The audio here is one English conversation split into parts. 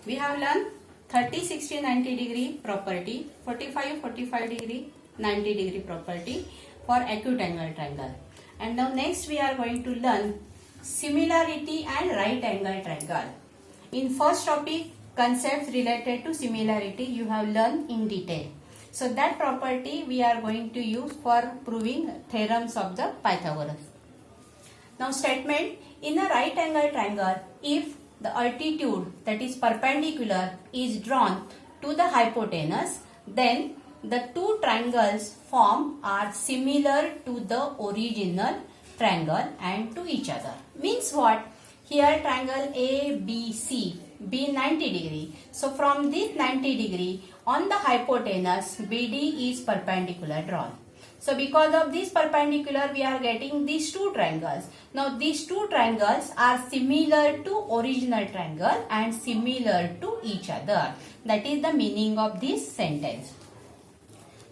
We have learned 30, 60, 90 degree property, 45, 45 degree, 90 degree property for acute angle triangle. And now next we are going to learn similarity and right angle triangle. In first topic, concepts related to similarity you have learned in detail. So that property we are going to use for proving theorems of the Pythagoras. Now statement, in a right angle triangle, if the altitude, that is perpendicular, is drawn to the hypotenuse, then the two triangles formed are similar to the original triangle and to each other. Means what? Here triangle ABC, be 90 degree. So from this 90 degree, on the hypotenuse, BD is perpendicular drawn. So because of this perpendicular, we are getting these two triangles. Now these two triangles are similar to original triangle and similar to each other. That is the meaning of this sentence.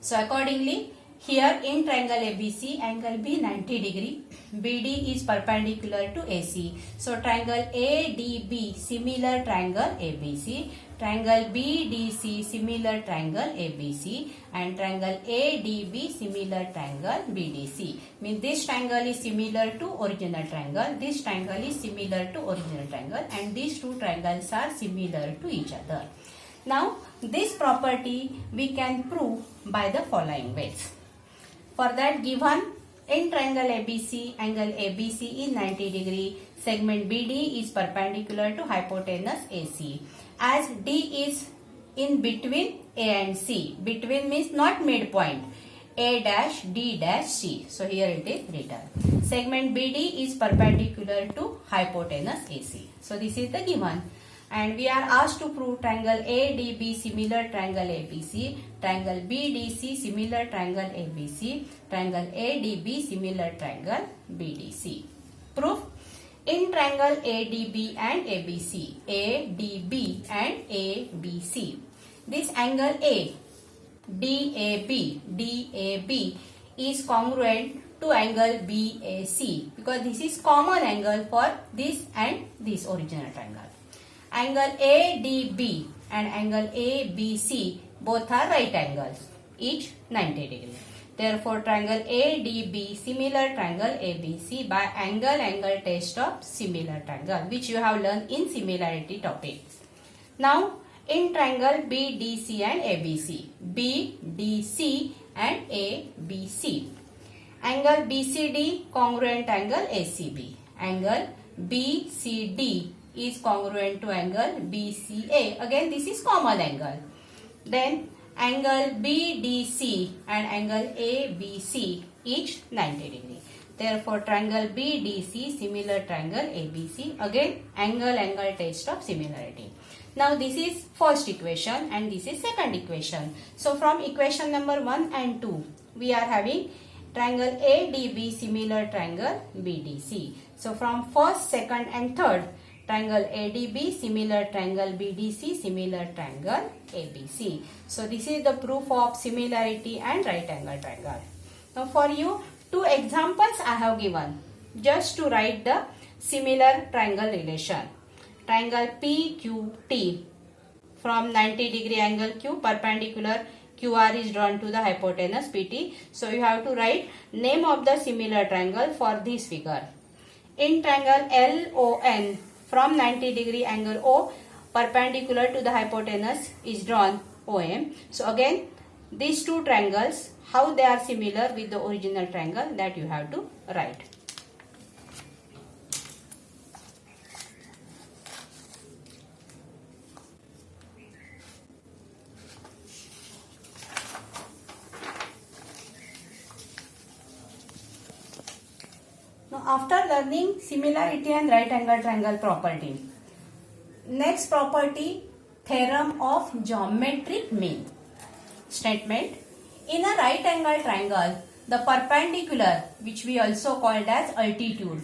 So accordingly, here in triangle ABC, angle B 90 degree, BD is perpendicular to AC. So triangle ADB, similar triangle ABC. Triangle BDC, similar triangle ABC, and triangle ADB, similar triangle BDC. Means this triangle is similar to original triangle, this triangle is similar to original triangle, and these two triangles are similar to each other. Now this property we can prove by the following ways. For that, given in triangle ABC, angle ABC is 90 degree, segment BD is perpendicular to hypotenuse AC. As D is in between A and C, between means not midpoint, A dash D dash C. So here it is written. Segment BD is perpendicular to hypotenuse AC. So this is the given. And we are asked to prove triangle ADB similar triangle ABC, triangle BDC similar triangle ABC, triangle ADB similar triangle BDC. Proof. In triangle ADB and ABC, ADB and ABC, this angle A, DAB is congruent to angle BAC because this is common angle for this and this original triangle. Angle ADB and angle ABC both are right angles, each 90 degree. Therefore, triangle ADB similar triangle ABC by angle test of similar triangle, which you have learned in similarity topic. Now, in triangle BDC and ABC, BDC and ABC, angle BCD congruent angle ACB, angle BCD is congruent to angle BCA. Again, this is common angle. Then angle BDC and angle ABC each 90 degree. Therefore, triangle BDC similar triangle ABC. Again, angle test of similarity. Now, this is first equation and this is second equation. So, from equation number 1 and 2, we are having triangle ADB similar triangle BDC. So, from first, second and third, triangle ADB similar triangle BDC similar triangle ABC. So this is the proof of similarity and right angle triangle. Now for you, two examples I have given just to write the similar triangle relation. Triangle PQT, from 90 degree angle Q, perpendicular QR is drawn to the hypotenuse PT. So you have to write name of the similar triangle for this figure. In triangle LON, from 90 degree angle O, perpendicular to the hypotenuse is drawn OM. So again, these two triangles, how they are similar with the original triangle, that you have to write. Now after learning similarity and right angle triangle property, next property, theorem of geometric mean. Statement, in a right angle triangle, the perpendicular, which we also called as altitude,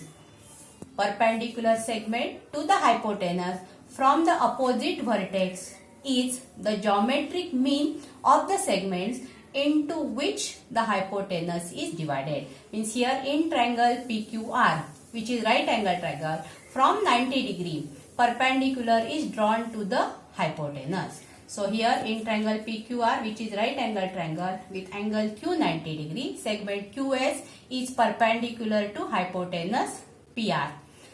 perpendicular segment to the hypotenuse from the opposite vertex is the geometric mean of the segments into which the hypotenuse is divided. Means here in triangle PQR, which is right angle triangle, from 90 degree, perpendicular is drawn to the hypotenuse. So here in triangle PQR, which is right angle triangle with angle Q 90 degree, segment QS is perpendicular to hypotenuse PR.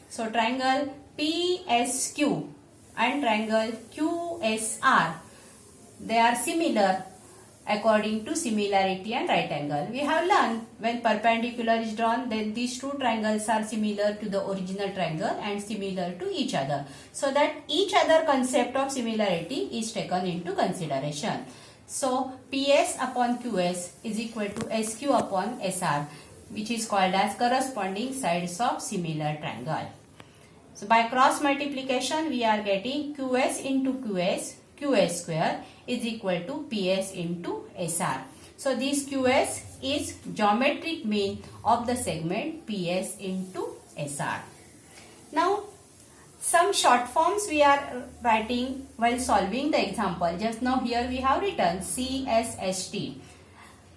So triangle PSQ and triangle QSR, they are similar according to similarity and right angle. We have learned when perpendicular is drawn, then these two triangles are similar to the original triangle and similar to each other. So that each other concept of similarity is taken into consideration. So PS upon QS is equal to SQ upon SR, which is called as corresponding sides of similar triangle. So by cross multiplication, we are getting QS into QS square is equal to PS into SR. So this QS is geometric mean of the segment PS into SR. Now some short forms we are writing while solving the example. Just now here we have written CSHT.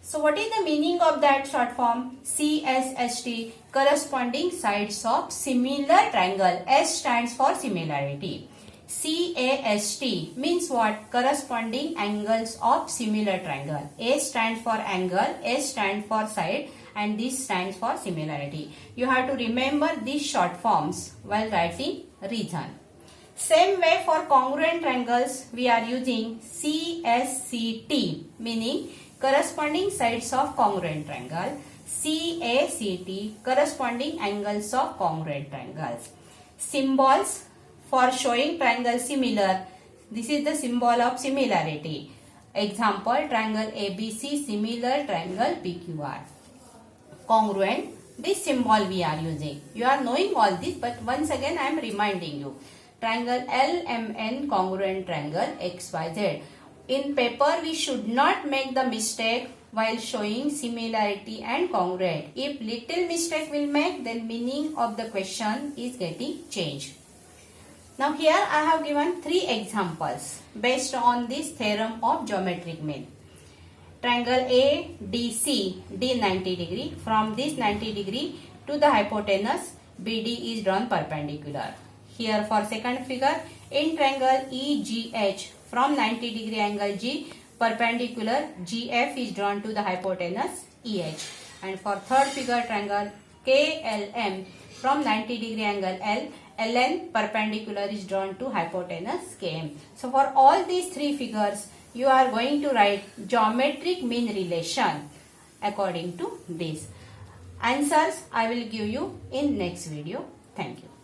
So what is the meaning of that short form? CSHT, corresponding sides of similar triangle. S stands for similarity. CAST means what? Corresponding angles of similar triangle. A stands for angle, S stands for side, and this stands for similarity. You have to remember these short forms while writing reason. Same way for congruent triangles, we are using CSCT, meaning corresponding sides of congruent triangle. CACT, corresponding angles of congruent triangles. Symbols for showing triangle similar, this is the symbol of similarity. Example, triangle ABC, similar triangle PQR. Congruent, this symbol we are using. You are knowing all this, but once again I am reminding you. Triangle LMN, congruent triangle XYZ. In paper, we should not make the mistake while showing similarity and congruent. If little mistake will make, then meaning of the question is getting changed. Now here I have given 3 examples based on this theorem of geometric mean. Triangle ADC, D 90 degree. From this 90 degree to the hypotenuse, BD is drawn perpendicular. Here for second figure, in triangle EGH, from 90 degree angle G, perpendicular GF is drawn to the hypotenuse EH. And for third figure, triangle KLM, from 90 degree angle L, LN perpendicular is drawn to hypotenuse KM. So for all these 3 figures, you are going to write geometric mean relation according to this. Answers I will give you in next video. Thank you.